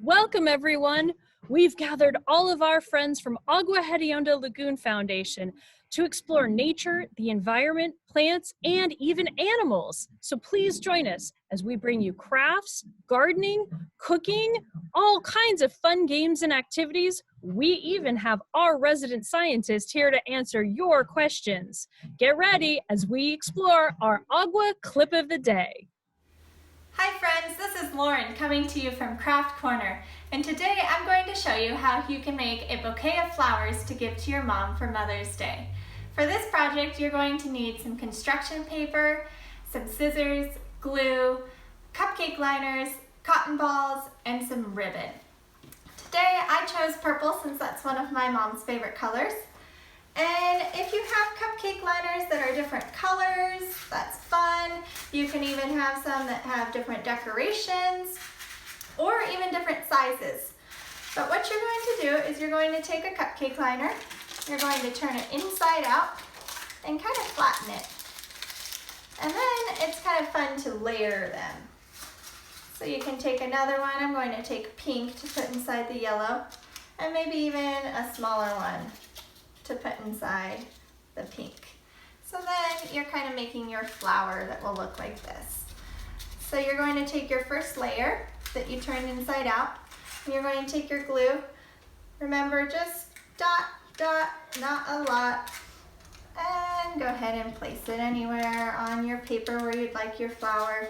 Welcome, everyone. We've gathered all of our friends from Agua, Hediodna Lagoon Foundation to explore nature, the environment, plants, and even animals. So please join us as we bring you crafts, gardening, cooking, all kinds of fun games and activities. We even have our resident scientist here to answer your questions. Get ready as we explore our Agua clip of the day. Hi friends, this is Lauren coming to you from Craft Corner, and today I'm going to show you how you can make a bouquet of flowers to give to your mom for Mother's Day. For this project, you're going to need some construction paper, some scissors, glue, cupcake liners, cotton balls, and some ribbon. Today I chose purple since that's one of my mom's favorite colors. And if you have cupcake liners that are different colors, that's fun. You can even have some that have different decorations or even different sizes. But what you're going to do is you're going to take a cupcake liner, you're going to turn it inside out and kind of flatten it. And then it's kind of fun to layer them. So you can take another one. I'm going to take pink to put inside the yellow, and maybe even a smaller one to put inside the pink. So then you're kind of making your flower that will look like this. So you're going to take your first layer that you turned inside out, and you're going to take your glue. Remember, just dot, dot, not a lot, and go ahead and place it anywhere on your paper where you'd like your flower.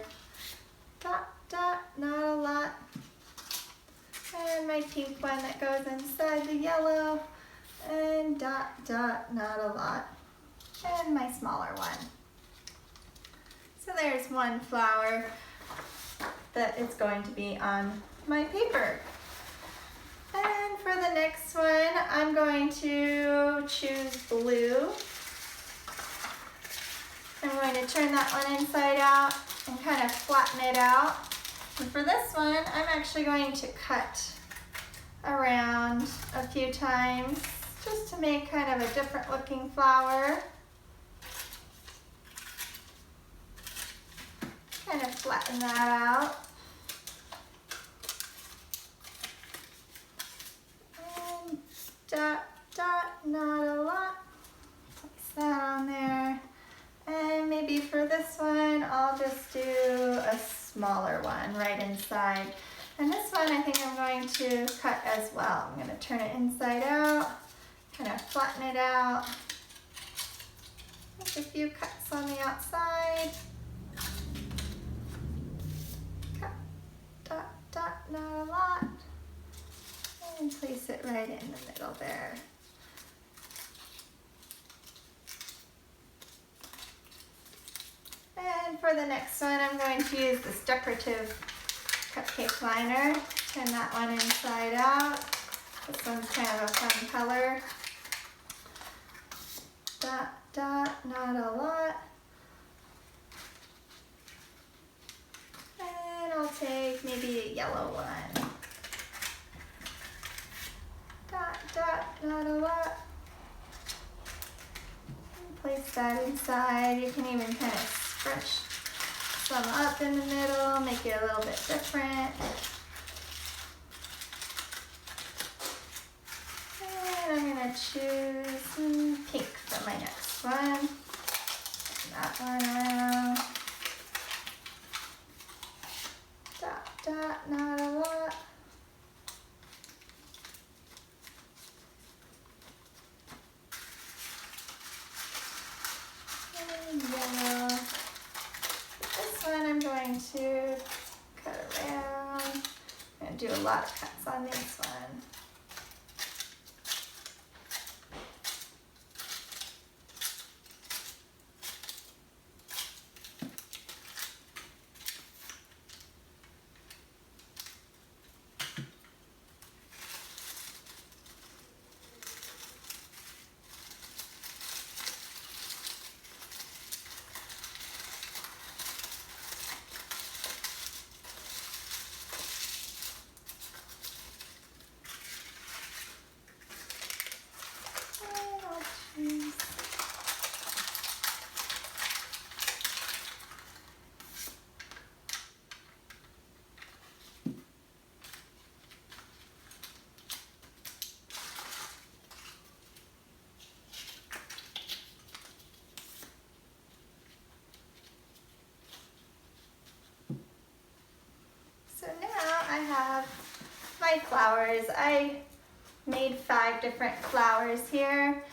Dot, dot, not a lot. And my pink one that goes inside the yellow. And dot, dot, not a lot. And my smaller one. So there's one flower that is going to be on my paper. And for the next one, I'm going to choose blue. I'm going to turn that one inside out and kind of flatten it out. And for this one, I'm actually going to cut around a few times, just to make kind of a different looking flower. Kind of flatten that out. And dot, dot, not a lot. Place that on there. And maybe for this one, I'll just do a smaller one right inside. And this one I think I'm going to cut as well. I'm going to turn it inside out. Kind of flatten it out. Make a few cuts on the outside. Cut, dot, dot, not a lot. And place it right in the middle there. And for the next one, I'm going to use this decorative cupcake liner. Turn that one inside out. This one's kind of a fun color. Dot, dot, not a lot. And I'll take maybe a yellow one. Dot, dot, not a lot. And place that inside. You can even kind of scrunch some up in the middle, make it a little bit different. And I'm going to choose some pink for my next one. That one around. Dot, dot, not a lot. And yellow. This one I'm going to cut around. I'm going to do a lot of cuts on this one. my flowers. I made 5 different flowers here.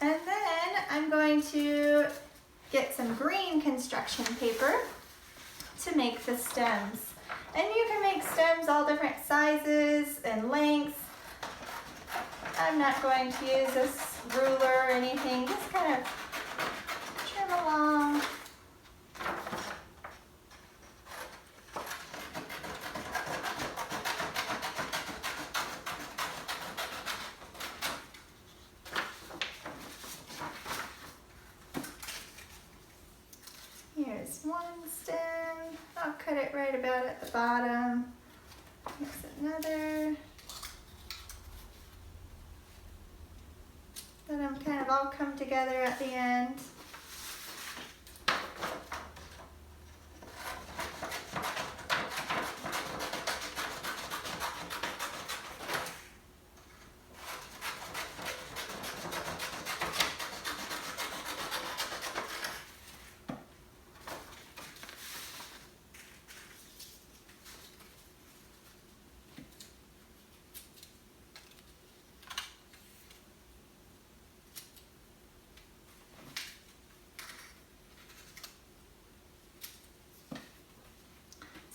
And then I'm going to get some green construction paper to make the stems. And you can make stems all different sizes and lengths. I'm not going to use this ruler or anything, just kind of trim along. Here's one stem. I'll cut it right about at the bottom. Here's another. Let them kind of all come together at the end.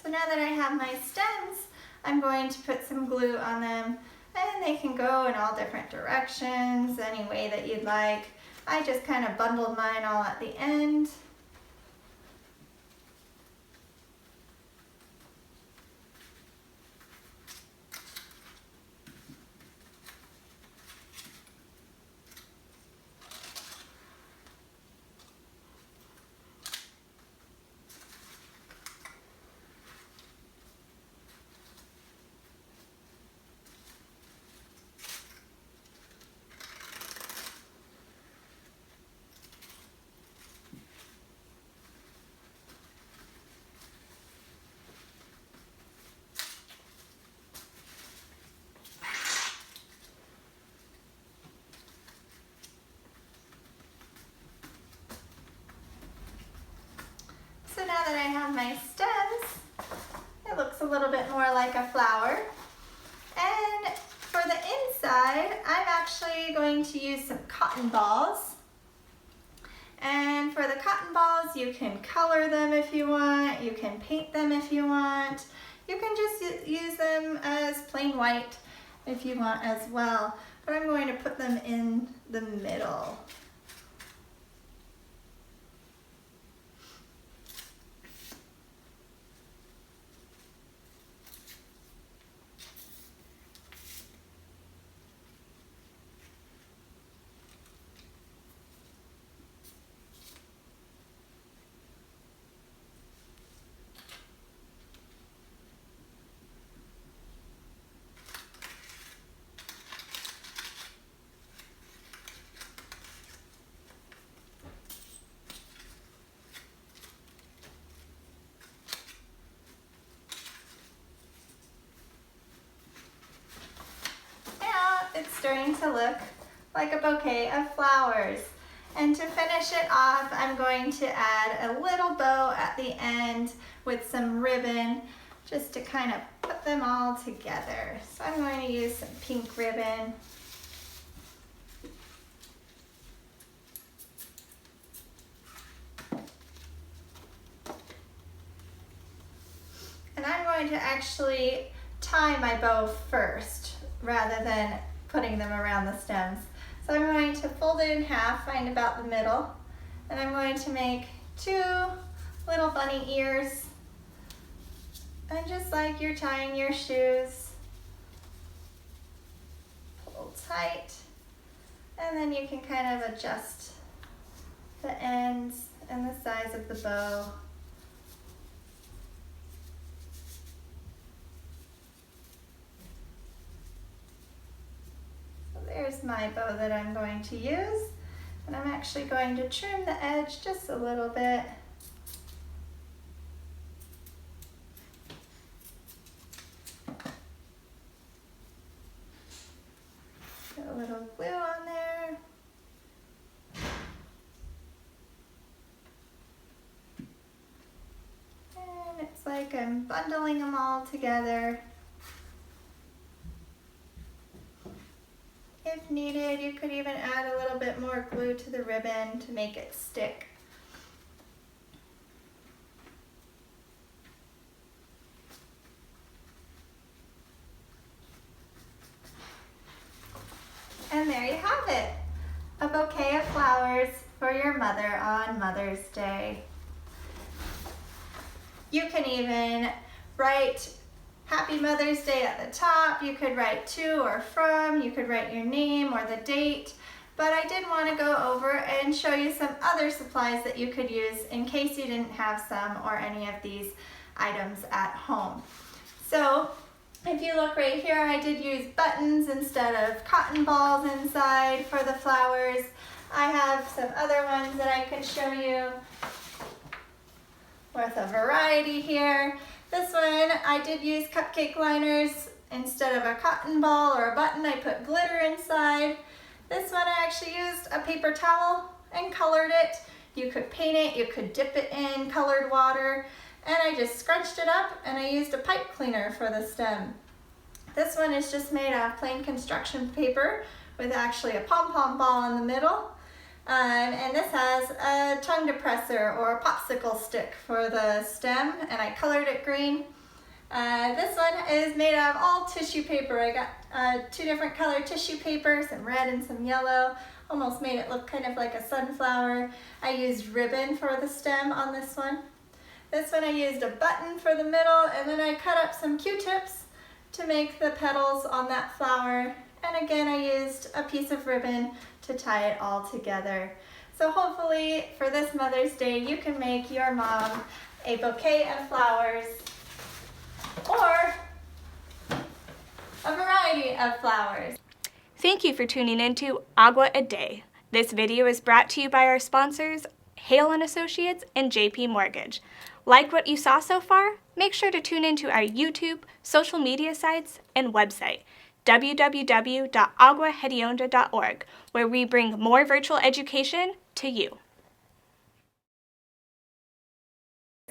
So now that I have my stems, I'm going to put some glue on them, and they can go in all different directions, any way that you'd like. I just kind of bundled mine all at the end. So now that I have my stems, it looks a little bit more like a flower. And for the inside, I'm actually going to use some cotton balls. And for the cotton balls, you can color them if you want, you can paint them if you want. You can just use them as plain white if you want as well. But I'm going to put them in the middle. It's starting to look like a bouquet of flowers. And to finish it off, I'm going to add a little bow at the end with some ribbon just to kind of put them all together. So I'm going to use some pink ribbon. And I'm going to actually tie my bow first rather than putting them around the stems. So I'm going to fold it in half, find about the middle, and I'm going to make 2 little bunny ears. And just like you're tying your shoes, pull tight, and then you can kind of adjust the ends and the size of the bow. There's my bow that I'm going to use, and I'm actually going to trim the edge just a little bit. Put a little glue on there. And it's like I'm bundling them all together. If needed, you could even add a little bit more glue to the ribbon to make it stick. And there you have it, a bouquet of flowers for your mother on Mother's Day. You can even write Happy Mother's Day at the top. You could write to or from, you could write your name or the date, but I did want to go over and show you some other supplies that you could use in case you didn't have some or any of these items at home. So if you look right here, I did use buttons instead of cotton balls inside for the flowers. I have some other ones that I can show you with a variety here. This one, I did use Cupcake Liners. Instead of a cotton ball or a button, I put glitter inside. This one, I actually used a paper towel and colored it. You could paint it, you could dip it in colored water, and I just scrunched it up and I used a pipe cleaner for the stem. This one is just made out of plain construction paper with actually a pom-pom ball in the middle. And this has a tongue depressor or a popsicle stick for the stem, and I colored it green. This one is made out of all tissue paper. I got 2 different colored tissue paper, some red and some yellow. Almost made it look kind of like a sunflower. I used ribbon for the stem on this one. This one I used a button for the middle, and then I cut up some Q-tips to make the petals on that flower. And again, I used a piece of ribbon to tie it all together. So hopefully for this Mother's Day, you can make your mom a bouquet of flowers or a variety of flowers. Thank you for tuning in to Agua a Day. This video is brought to you by our sponsors, Hale & Associates and JP Mortgage. Like what you saw so far? Make sure to tune into our YouTube, social media sites, and website, www.aguahediodna.org, where we bring more virtual education to you.